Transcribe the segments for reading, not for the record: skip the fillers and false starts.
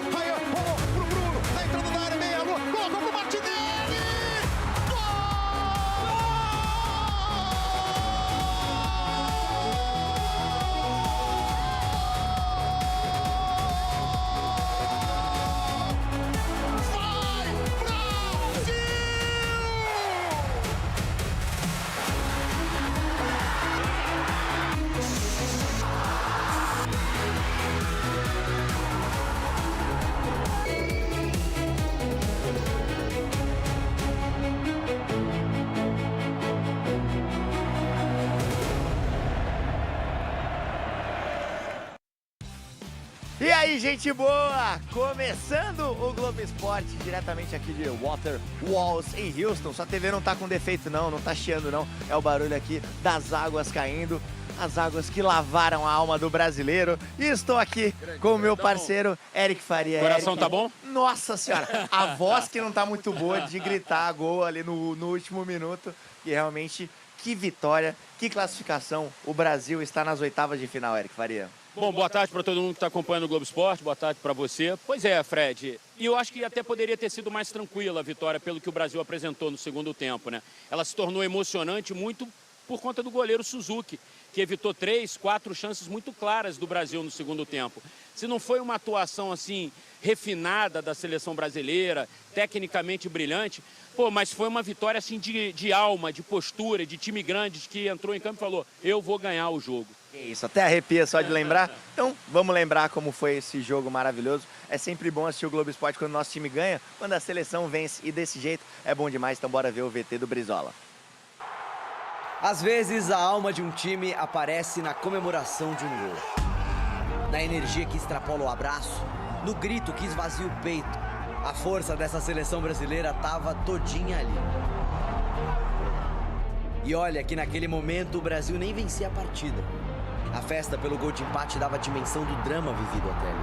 Ryan rolou pro Bruno, na entrada da área, meia lua, colocou pro Martinelli! E aí, gente boa! Começando o Globo Esporte, diretamente aqui de Water Walls, em Houston. Sua TV não tá com defeito não, não tá chiando não. É o barulho aqui das águas caindo, as águas que lavaram a alma do brasileiro. E estou aqui com o meu parceiro, Eric Faria. Coração Eric, tá bom? Nossa senhora, a voz que não tá muito boa de gritar gol ali no último minuto. E realmente, que vitória, que classificação. O Brasil está nas oitavas de final, Eric Faria. Bom, boa tarde para todo mundo que está acompanhando o Globo Esporte, boa tarde para você. Pois é, Fred, e eu acho que até poderia ter sido mais tranquila a vitória pelo que o Brasil apresentou no segundo tempo, né? Ela se tornou emocionante muito por conta do goleiro Suzuki, que evitou 3, 4 chances muito claras do Brasil no segundo tempo. Se não foi uma atuação assim refinada da seleção brasileira, tecnicamente brilhante, mas foi uma vitória assim de alma, de postura, de time grande que entrou em campo e falou, eu vou ganhar o jogo. Isso, até arrepia só de lembrar. Então, vamos lembrar como foi esse jogo maravilhoso. É sempre bom assistir o Globo Esporte quando o nosso time ganha, quando a seleção vence, e desse jeito é bom demais. Então bora ver o VT do Brizola. Às vezes, a alma de um time aparece na comemoração de um gol. Na energia que extrapola o abraço, no grito que esvazia o peito. A força dessa seleção brasileira estava todinha ali. E olha que naquele momento o Brasil nem vencia a partida. A festa pelo gol de empate dava a dimensão do drama vivido até ali.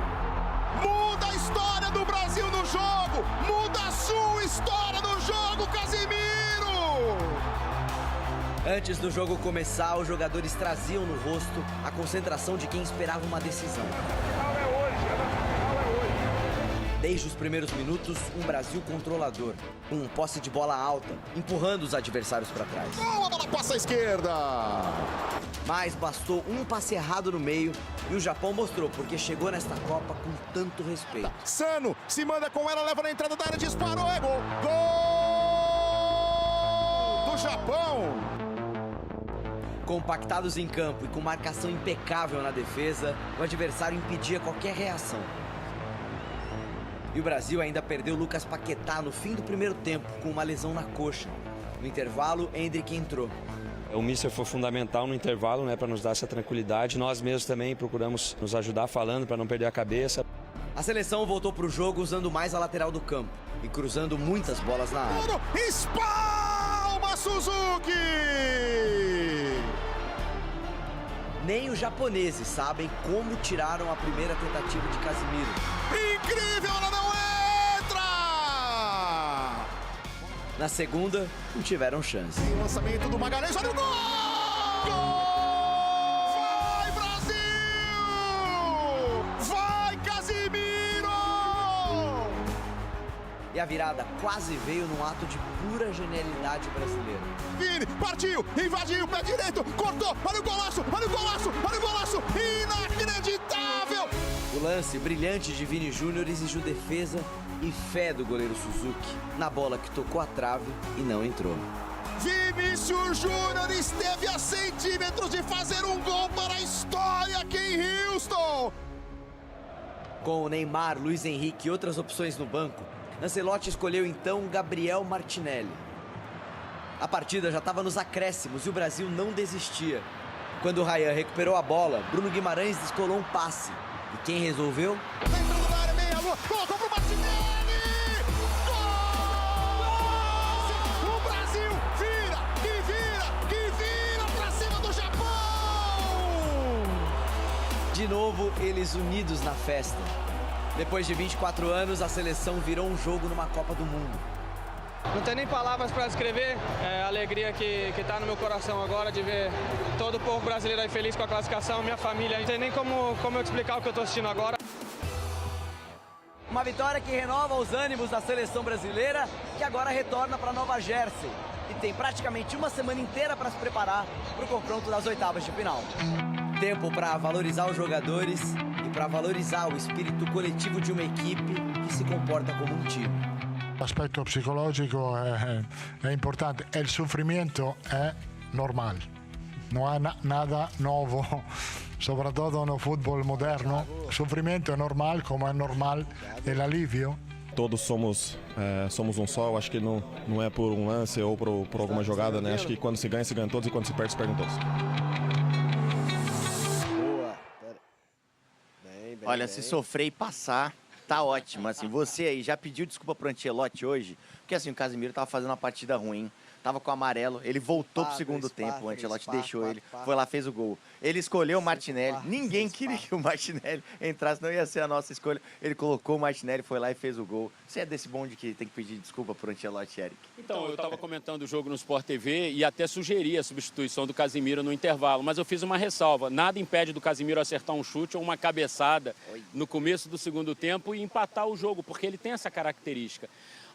Muda a história do Brasil no jogo! Muda a sua história no jogo, Casemiro! Antes do jogo começar, os jogadores traziam no rosto a concentração de quem esperava uma decisão. Desde os primeiros minutos, um Brasil controlador, com posse de bola alta, empurrando os adversários para trás. Boa, bola passa à esquerda! Mas bastou um passe errado no meio e o Japão mostrou porque chegou nesta Copa com tanto respeito. Sano se manda com ela, leva na entrada da área, disparou, é gol! Gol do Japão! Compactados em campo e com marcação impecável na defesa, o adversário impedia qualquer reação. E o Brasil ainda perdeu Lucas Paquetá no fim do primeiro tempo, com uma lesão na coxa. No intervalo, Endrick entrou. O míster foi fundamental no intervalo, né, para nos dar essa tranquilidade. Nós mesmos também procuramos nos ajudar falando para não perder a cabeça. A seleção voltou para o jogo usando mais a lateral do campo e cruzando muitas bolas na área. Espalma Suzuki! Nem os japoneses sabem como tiraram a primeira tentativa de Casemiro. Incrível, ela não entra! Na segunda, não tiveram chance. Tem o lançamento do Magalhães, olha o gol! Gol! Vai, Brasil! Vai, Casemiro! E a virada quase veio num ato de pura genialidade brasileira. Vini, partiu, invadiu, pé direito, cortou, olha o golaço, olha o golaço, olha o golaço, inacreditável! O lance brilhante de Vini Júnior exigiu defesa e fé do goleiro Suzuki na bola que tocou a trave e não entrou. Vinícius Júnior esteve a centímetros de fazer um gol para a história aqui em Houston! Com o Neymar, Luiz Henrique e outras opções no banco, Ancelotti escolheu então Gabriel Martinelli. A partida já estava nos acréscimos e o Brasil não desistia. Quando o Ryan recuperou a bola, Bruno Guimarães descolou um passe. E quem resolveu? Entrando na área, meia lua, colocou pro Martinelli! Gol! O Brasil vira, que vira pra cima do Japão! De novo, eles unidos na festa. Depois de 24 anos, a seleção virou um jogo numa Copa do Mundo. Não tem nem palavras para descrever a alegria que está no meu coração agora de ver todo o povo brasileiro aí feliz com a classificação, minha família. Não tem nem como eu explicar o que eu estou assistindo agora. Uma vitória que renova os ânimos da seleção brasileira, que agora retorna para Nova Jersey e tem praticamente uma semana inteira para se preparar para o confronto das oitavas de final. Tempo para valorizar os jogadores e para valorizar o espírito coletivo de uma equipe que se comporta como um time. L'aspetto psicologico è importante e il soffrimento è normale, non è nada nuovo, soprattutto no football moderno. Il soffrimento è normale, come è normale l'alivio. Todos somos um só, eu acho que não é por um lance ou por alguma jogada, né? Acho que quando se ganha todos e quando se perde todos. Olha, se sofrer e passar, tá ótimo. Assim, você aí já pediu desculpa pro Ancelotti hoje? Porque assim, o Casemiro tava fazendo uma partida ruim, tava com amarelo, ele voltou pro segundo tempo, o Ancelotti deixou ele, foi lá, fez o gol. Ele escolheu o Martinelli, ninguém queria que o Martinelli entrasse, não ia ser a nossa escolha. Ele colocou o Martinelli, foi lá e fez o gol. Você é desse bonde que tem que pedir desculpa pro Ancelotti, Eric? Então, eu estava comentando o jogo no Sport TV e até sugeri a substituição do Casemiro no intervalo, mas eu fiz uma ressalva. Nada impede do Casemiro acertar um chute ou uma cabeçada no começo do segundo tempo e empatar o jogo, porque ele tem essa característica.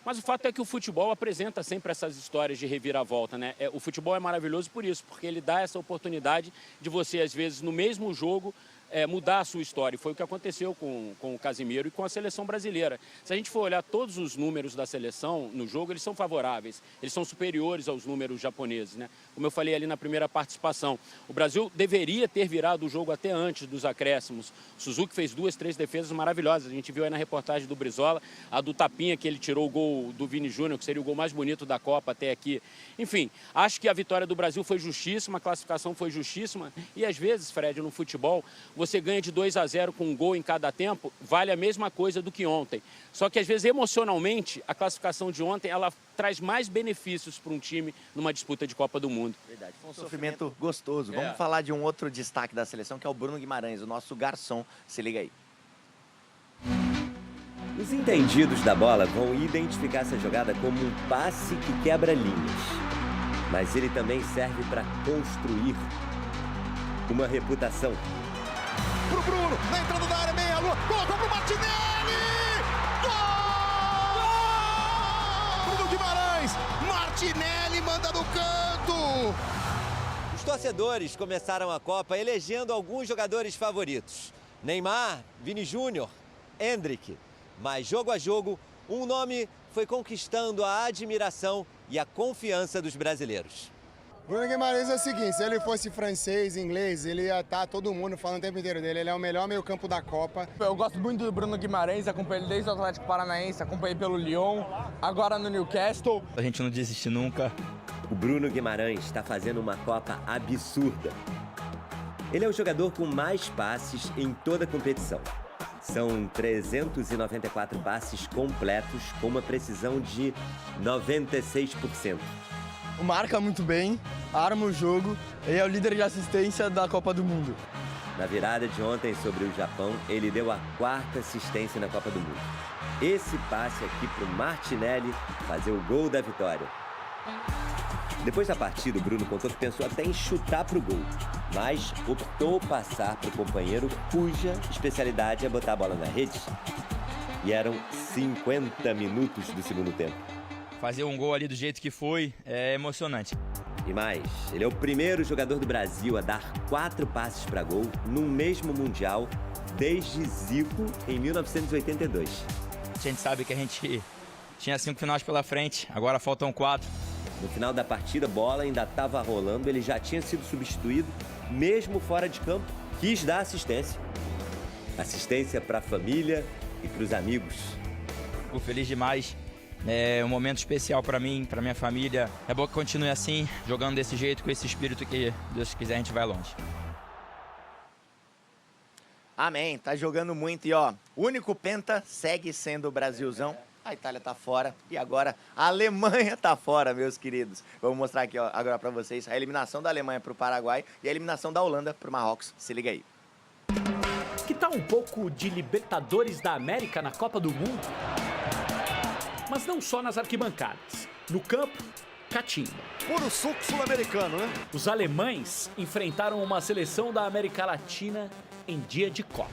Mas o fato é que o futebol apresenta sempre essas histórias de reviravolta, né? O futebol é maravilhoso por isso, porque ele dá essa oportunidade de você, às vezes, no mesmo jogo, mudar a sua história. E foi o que aconteceu com o Casemiro e com a seleção brasileira. Se a gente for olhar todos os números da seleção no jogo, eles são favoráveis. Eles são superiores aos números japoneses, né? Como eu falei ali na primeira participação. O Brasil deveria ter virado o jogo até antes dos acréscimos. O Suzuki fez 2, 3 defesas maravilhosas. A gente viu aí na reportagem do Brizola, a do Tapinha, que ele tirou o gol do Vini Júnior, que seria o gol mais bonito da Copa até aqui. Enfim, acho que a vitória do Brasil foi justíssima, a classificação foi justíssima. E às vezes, Fred, no futebol, você ganha de 2-0 com um gol em cada tempo, vale a mesma coisa do que ontem. Só que, às vezes, emocionalmente, a classificação de ontem, ela traz mais benefícios para um time numa disputa de Copa do Mundo. Verdade, foi um sofrimento gostoso. Vamos falar de um outro destaque da seleção, que é o Bruno Guimarães, o nosso garçom. Se liga aí. Os entendidos da bola vão identificar essa jogada como um passe que quebra linhas. Mas ele também serve para construir uma reputação. Pro Bruno, na entrada da área, meia lua, colocou pro Martinelli! Gol! Bruno Guimarães, Martinelli manda no canto! Os torcedores começaram a Copa elegendo alguns jogadores favoritos. Neymar, Vini Júnior, Endrick. Mas jogo a jogo, um nome foi conquistando a admiração e a confiança dos brasileiros. Bruno Guimarães é o seguinte, se ele fosse francês, inglês, ele ia estar todo mundo falando o tempo inteiro dele. Ele é o melhor meio-campo da Copa. Eu gosto muito do Bruno Guimarães, acompanhei ele desde o Atlético Paranaense, acompanhei pelo Lyon, agora no Newcastle. A gente não desiste nunca. O Bruno Guimarães está fazendo uma Copa absurda. Ele é o jogador com mais passes em toda a competição. São 394 passes completos com uma precisão de 96%. Marca muito bem, arma o jogo e é o líder de assistência da Copa do Mundo. Na virada de ontem sobre o Japão, ele deu a 4ª assistência na Copa do Mundo. Esse passe aqui para o Martinelli fazer o gol da vitória. Depois da partida, o Bruno contou que pensou até em chutar para o gol, mas optou passar para o companheiro cuja especialidade é botar a bola na rede. E eram 50 minutos do segundo tempo. Fazer um gol ali do jeito que foi é emocionante. E mais, ele é o primeiro jogador do Brasil a dar 4 passes para gol num mesmo Mundial desde Zico em 1982. A gente sabe que a gente tinha 5 finais pela frente, agora faltam 4. No final da partida, a bola ainda estava rolando, ele já tinha sido substituído, mesmo fora de campo, quis dar assistência. Assistência para a família e para os amigos. Fico feliz demais. É um momento especial para mim, para minha família. É bom que continue assim, jogando desse jeito, com esse espírito que, Deus quiser, a gente vai longe. Amém, tá jogando muito e ó, o único penta segue sendo o Brasilzão. A Itália tá fora e agora a Alemanha tá fora, meus queridos. Vamos mostrar aqui ó, agora para vocês a eliminação da Alemanha pro Paraguai e a eliminação da Holanda pro Marrocos. Se liga aí. Que tal um pouco de Libertadores da América na Copa do Mundo? Mas não só nas arquibancadas. No campo, catimba. Puro suco sul-americano, né? Os alemães enfrentaram uma seleção da América Latina em dia de Copa.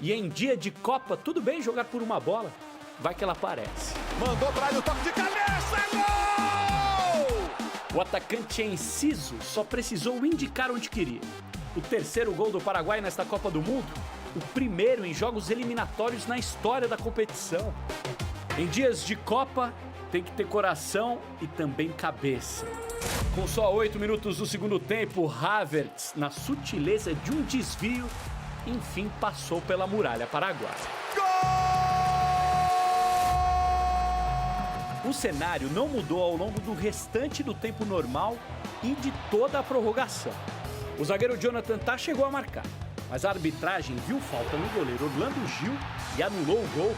E em dia de Copa, tudo bem jogar por uma bola. Vai que ela aparece. Mandou pra ele o toque de cabeça, gol! O atacante é inciso, só precisou indicar onde queria. O terceiro gol do Paraguai nesta Copa do Mundo, o primeiro em jogos eliminatórios na história da competição. Em dias de Copa, tem que ter coração e também cabeça. Com só 8 minutos do segundo tempo, Havertz, na sutileza de um desvio, enfim passou pela muralha paraguaia. O cenário não mudou ao longo do restante do tempo normal e de toda a prorrogação. O zagueiro Jonathan Tah chegou a marcar, mas a arbitragem viu falta no goleiro Orlando Gil e anulou o gol.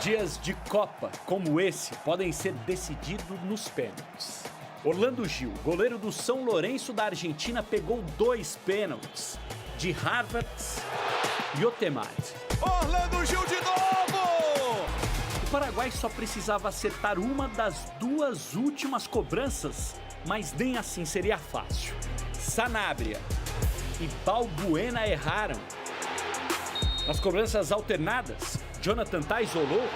Dias de Copa como esse podem ser decididos nos pênaltis. Orlando Gil, goleiro do São Lourenço da Argentina, pegou 2 pênaltis de Havertz e Otemade. Orlando Gil de novo! O Paraguai só precisava acertar uma das 2 últimas cobranças, mas nem assim seria fácil. Sanabria e Balbuena erraram. Nas cobranças alternadas, Jonathan Tah isolou,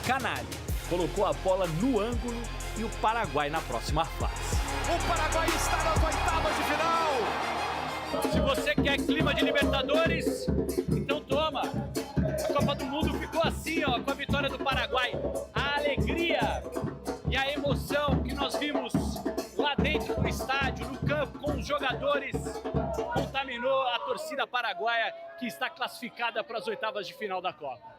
Canalha colocou a bola no ângulo e o Paraguai na próxima fase. O Paraguai está nas oitavas de final! Se você quer clima de Libertadores, então toma! A Copa do Mundo ficou assim, ó, com a vitória do Paraguai. A alegria e a emoção que nós vimos lá dentro do estádio, no campo, com os jogadores, contaminou a torcida paraguaia, que está classificada para as oitavas de final da Copa.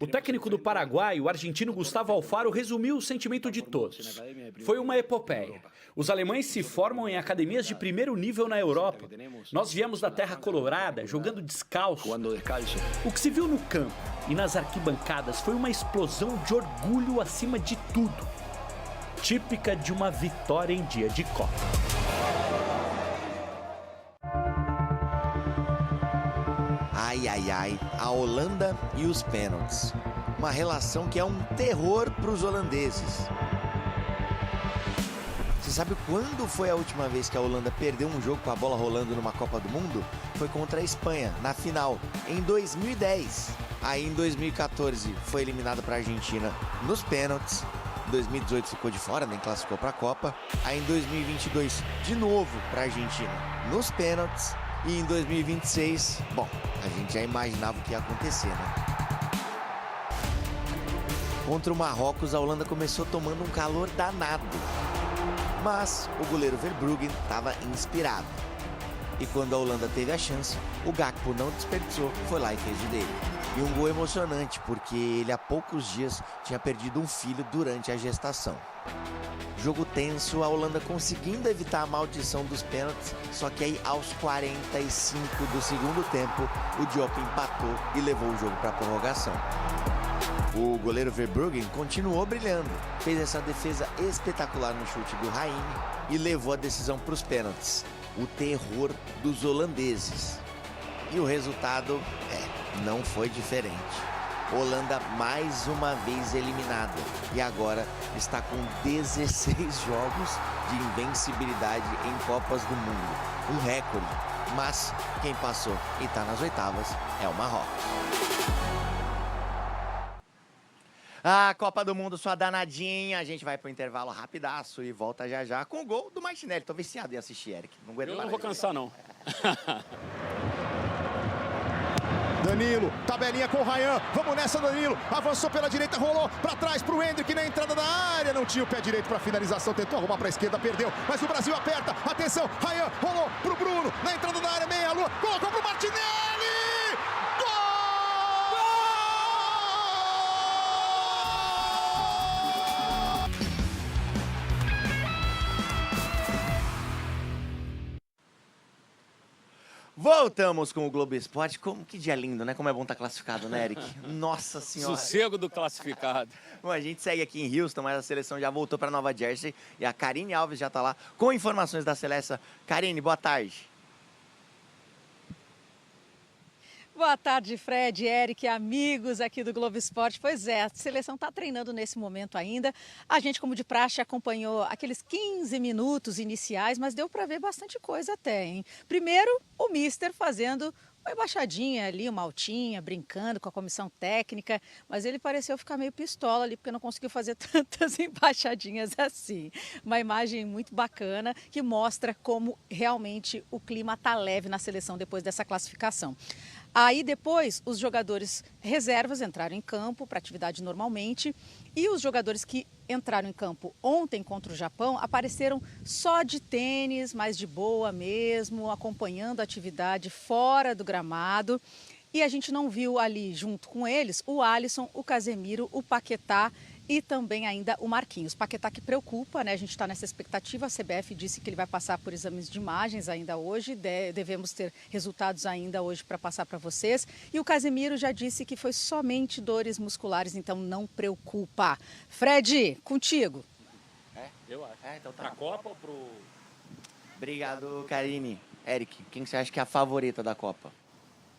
O técnico do Paraguai, o argentino Gustavo Alfaro, resumiu o sentimento de todos. Foi uma epopeia. Os alemães se formam em academias de primeiro nível na Europa. Nós viemos da terra colorada, jogando descalço. O que se viu no campo e nas arquibancadas foi uma explosão de orgulho acima de tudo, típica de uma vitória em dia de Copa. Ai, ai, ai, a Holanda e os pênaltis. Uma relação que é um terror para os holandeses. Você sabe quando foi a última vez que a Holanda perdeu um jogo com a bola rolando numa Copa do Mundo? Foi contra a Espanha, na final, em 2010. Aí em 2014 foi eliminada para a Argentina nos pênaltis. Em 2018 ficou de fora, nem classificou para a Copa. Aí em 2022, de novo para a Argentina nos pênaltis. E em 2026, bom, a gente já imaginava o que ia acontecer, né? Contra o Marrocos, a Holanda começou tomando um calor danado. Mas o goleiro Verbruggen estava inspirado. E quando a Holanda teve a chance, o Gakpo não desperdiçou, foi lá e fez o dele. E um gol emocionante, porque ele há poucos dias tinha perdido um filho durante a gestação. Jogo tenso, a Holanda conseguindo evitar a maldição dos pênaltis, só que aí aos 45 do segundo tempo, o Diop empatou e levou o jogo para a prorrogação. O goleiro Verbruggen continuou brilhando, fez essa defesa espetacular no chute do Raine e levou a decisão para os pênaltis. O terror dos holandeses. E o resultado, não foi diferente. Holanda mais uma vez eliminada e agora está com 16 jogos de invencibilidade em Copas do Mundo. Um recorde, mas quem passou e está nas oitavas é o Marrocos. A Copa do Mundo sua danadinha, a gente vai pro intervalo rapidaço e volta já já com o gol do Martinelli. Tô viciado em assistir, Eric. Não aguento. Eu não vou cansar, não. Danilo, tabelinha com o Ryan, vamos nessa Danilo, avançou pela direita, rolou para trás pro Hendrick na entrada da área, não tinha o pé direito para finalização, tentou arrumar para a esquerda, perdeu, mas o Brasil aperta, atenção, Ryan, rolou pro Bruno, na entrada da área, meia lua, colocou pro Martinelli, gol! Voltamos com o Globo Esporte. Que dia lindo, né? Como é bom estar classificado, né, Eric? Nossa Senhora. Sossego do classificado. Bom, a gente segue aqui em Houston, mas a seleção já voltou para Nova Jersey e a Karine Alves já está lá com informações da seleção. Karine, boa tarde. Boa tarde, Fred, Eric, amigos aqui do Globo Esporte. Pois é, a seleção está treinando nesse momento ainda. A gente, como de praxe, acompanhou aqueles 15 minutos iniciais, mas deu para ver bastante coisa até, hein? Primeiro, o Mister fazendo uma embaixadinha ali, uma altinha, brincando com a comissão técnica, mas ele pareceu ficar meio pistola ali, porque não conseguiu fazer tantas embaixadinhas assim. Uma imagem muito bacana que mostra como realmente o clima está leve na seleção depois dessa classificação. Aí depois os jogadores reservas entraram em campo para atividade normalmente e os jogadores que entraram em campo ontem contra o Japão apareceram só de tênis, mais de boa mesmo, acompanhando a atividade fora do gramado. E a gente não viu ali junto com eles o Alisson, o Casemiro, o Paquetá e também ainda o Marquinhos. Paquetá que preocupa, né? A gente está nessa expectativa. A CBF disse que ele vai passar por exames de imagens ainda hoje. Devemos ter resultados ainda hoje para passar para vocês. E o Casemiro já disse que foi somente dores musculares, então não preocupa. Fred, contigo. Eu acho. Então tá. Pra Copa ou pro... Obrigado, Karine. Eric, quem você acha que é a favorita da Copa?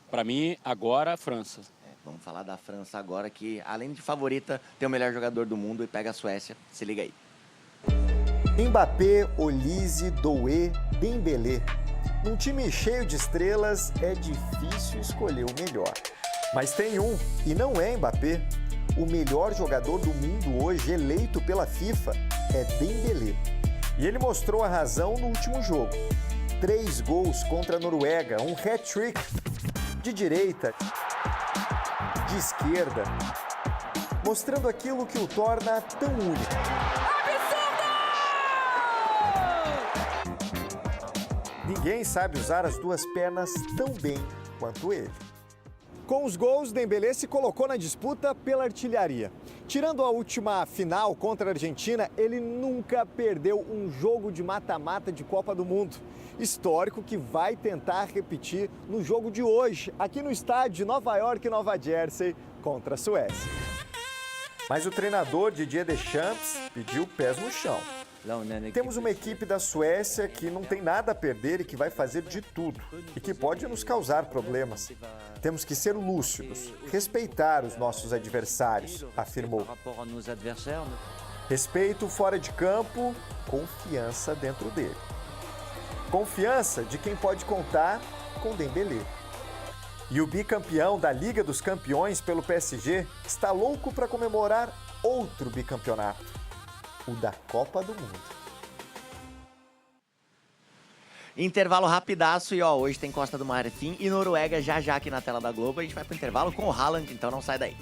Pra mim, agora, a França. Vamos falar da França agora, que além de favorita, tem o melhor jogador do mundo e pega a Suécia. Se liga aí. Mbappé, Olise, Doué, Dembélé. Num time cheio de estrelas, é difícil escolher o melhor. Mas tem um, e não é Mbappé. O melhor jogador do mundo hoje, eleito pela FIFA, é Dembélé. E ele mostrou a razão no último jogo. 3 gols contra a Noruega, um hat-trick de direita, de esquerda, mostrando aquilo que o torna tão único. Ninguém sabe usar as 2 pernas tão bem quanto ele. Com os gols, Dembélé se colocou na disputa pela artilharia. Tirando a última final contra a Argentina, ele nunca perdeu um jogo de mata-mata de Copa do Mundo. Histórico que vai tentar repetir no jogo de hoje, aqui no estádio de Nova York e Nova Jersey, contra a Suécia. Mas o treinador Didier Deschamps pediu pés no chão. Temos uma equipe da Suécia que não tem nada a perder e que vai fazer de tudo e que pode nos causar problemas. Temos que ser lúcidos, respeitar os nossos adversários, afirmou. Respeito fora de campo, confiança dentro dele. Confiança de quem pode contar com Dembélé. E o bicampeão da Liga dos Campeões pelo PSG está louco para comemorar outro bicampeonato, o da Copa do Mundo. Intervalo rapidaço e hoje tem Costa do Marfim e Noruega já aqui na tela da Globo. A gente vai pro intervalo com o Haaland, então não sai daí.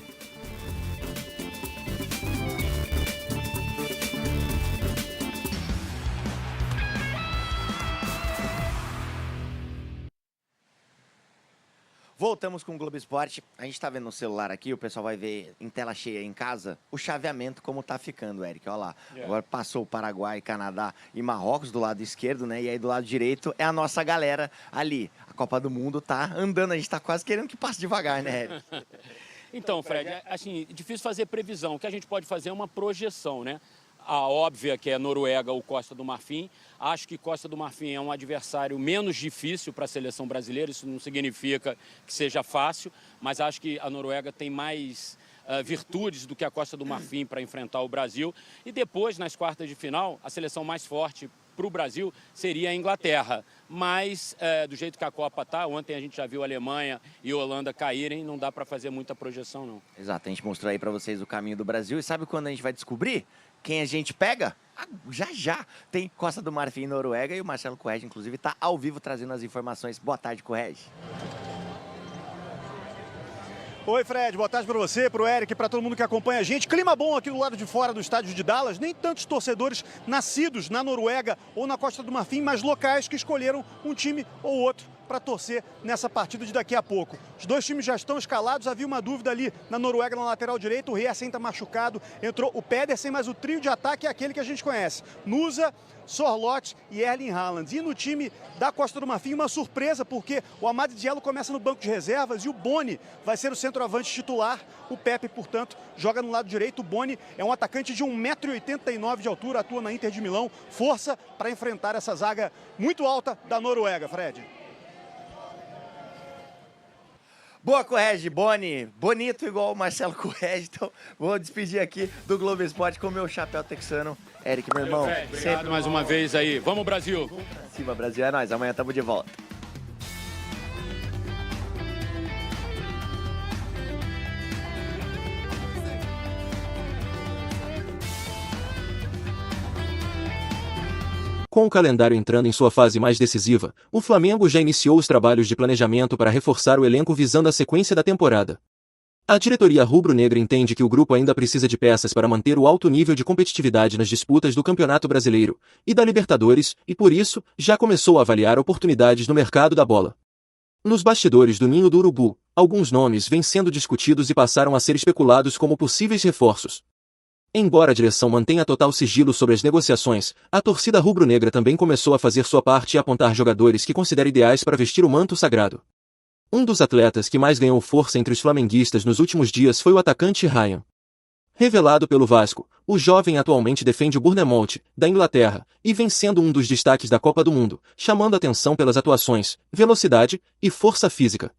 Voltamos com o Globo Esporte. A gente tá vendo no celular aqui, o pessoal vai ver em tela cheia em casa o chaveamento como tá ficando, Eric. Olha lá. Agora passou o Paraguai, Canadá e Marrocos do lado esquerdo, né? E aí do lado direito é a nossa galera ali. A Copa do Mundo tá andando, a gente tá quase querendo que passe devagar, né, Eric? Então, Fred, assim, difícil fazer previsão. O que a gente pode fazer é uma projeção, né? A óbvia que é Noruega ou Costa do Marfim. Acho que Costa do Marfim é um adversário menos difícil para a seleção brasileira. Isso não significa que seja fácil, mas acho que a Noruega tem mais virtudes do que a Costa do Marfim para enfrentar o Brasil. E depois, nas quartas de final, a seleção mais forte para o Brasil seria a Inglaterra. Mas, do jeito que a Copa está, ontem a gente já viu a Alemanha e a Holanda caírem, não dá para fazer muita projeção, não. Exato, a gente mostrou aí para vocês o caminho do Brasil. E sabe quando a gente vai descobrir quem a gente pega? Já tem Costa do Marfim e Noruega e o Marcelo Correge, inclusive, está ao vivo trazendo as informações. Boa tarde, Correge. Oi, Fred. Boa tarde para você, para o Eric, para todo mundo que acompanha a gente. Clima bom aqui do lado de fora do estádio de Dallas. Nem tantos torcedores nascidos na Noruega ou na Costa do Marfim, mas locais que escolheram um time ou outro para torcer nessa partida de daqui a pouco. Os 2 times já estão escalados, havia uma dúvida ali na Noruega, na lateral direita, o Riesen está machucado, entrou o Pedersen, mas o trio de ataque é aquele que a gente conhece. Nusa, Sorloth e Erling Haaland. E no time da Costa do Marfim, uma surpresa, porque o Amad Diallo começa no banco de reservas e o Boni vai ser o centroavante titular. O Pepe, portanto, joga no lado direito. O Boni é um atacante de 1,89 m de altura, atua na Inter de Milão. Força para enfrentar essa zaga muito alta da Noruega, Fred. Boa, Correge, Boni, bonito igual o Marcelo Correge, então vou despedir aqui do Globo Esporte com o meu chapéu texano. Eric, meu irmão, obrigado mais uma vez aí. Vamos, Brasil! Vamos pra cima, Brasil, é nóis, amanhã estamos de volta. Com o calendário entrando em sua fase mais decisiva, o Flamengo já iniciou os trabalhos de planejamento para reforçar o elenco visando a sequência da temporada. A diretoria rubro-negra entende que o grupo ainda precisa de peças para manter o alto nível de competitividade nas disputas do Campeonato Brasileiro e da Libertadores e, por isso, já começou a avaliar oportunidades no mercado da bola. Nos bastidores do Ninho do Urubu, alguns nomes vêm sendo discutidos e passaram a ser especulados como possíveis reforços. Embora a direção mantenha total sigilo sobre as negociações, a torcida rubro-negra também começou a fazer sua parte e apontar jogadores que considera ideais para vestir o manto sagrado. Um dos atletas que mais ganhou força entre os flamenguistas nos últimos dias foi o atacante Ryan. Revelado pelo Vasco, o jovem atualmente defende o Bournemouth, da Inglaterra, e vem sendo um dos destaques da Copa do Mundo, chamando atenção pelas atuações, velocidade e força física.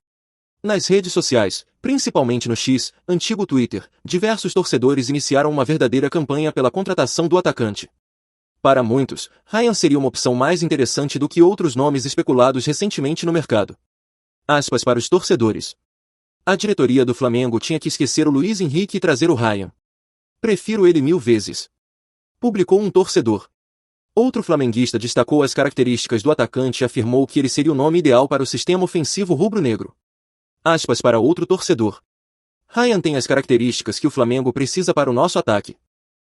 Nas redes sociais, principalmente no X, antigo Twitter, diversos torcedores iniciaram uma verdadeira campanha pela contratação do atacante. Para muitos, Ryan seria uma opção mais interessante do que outros nomes especulados recentemente no mercado. Aspas para os torcedores. A diretoria do Flamengo tinha que esquecer o Luiz Henrique e trazer o Ryan. Prefiro ele 1000 vezes. Publicou um torcedor. Outro flamenguista destacou as características do atacante e afirmou que ele seria o nome ideal para o sistema ofensivo rubro-negro. Aspas para outro torcedor. Ryan tem as características que o Flamengo precisa para o nosso ataque.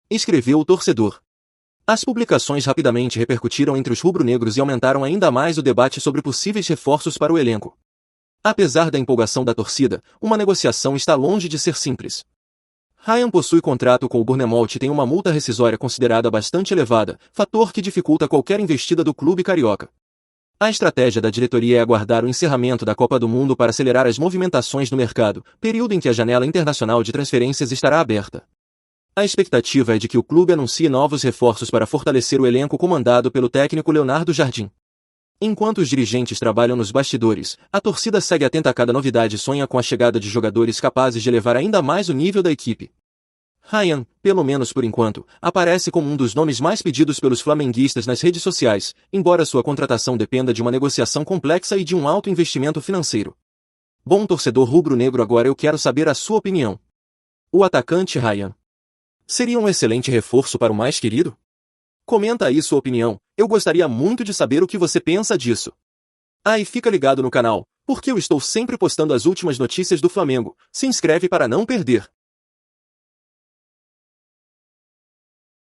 Escreveu o torcedor. As publicações rapidamente repercutiram entre os rubro-negros e aumentaram ainda mais o debate sobre possíveis reforços para o elenco. Apesar da empolgação da torcida, uma negociação está longe de ser simples. Ryan possui contrato com o Bournemouth e tem uma multa rescisória considerada bastante elevada, fator que dificulta qualquer investida do clube carioca. A estratégia da diretoria é aguardar o encerramento da Copa do Mundo para acelerar as movimentações no mercado, período em que a janela internacional de transferências estará aberta. A expectativa é de que o clube anuncie novos reforços para fortalecer o elenco comandado pelo técnico Leonardo Jardim. Enquanto os dirigentes trabalham nos bastidores, a torcida segue atenta a cada novidade e sonha com a chegada de jogadores capazes de elevar ainda mais o nível da equipe. Ryan, pelo menos por enquanto, aparece como um dos nomes mais pedidos pelos flamenguistas nas redes sociais, embora sua contratação dependa de uma negociação complexa e de um alto investimento financeiro. Bom torcedor rubro-negro, agora eu quero saber a sua opinião. O atacante Ryan seria um excelente reforço para o mais querido? Comenta aí sua opinião, eu gostaria muito de saber o que você pensa disso. Ah, e fica ligado no canal, porque eu estou sempre postando as últimas notícias do Flamengo, se inscreve para não perder.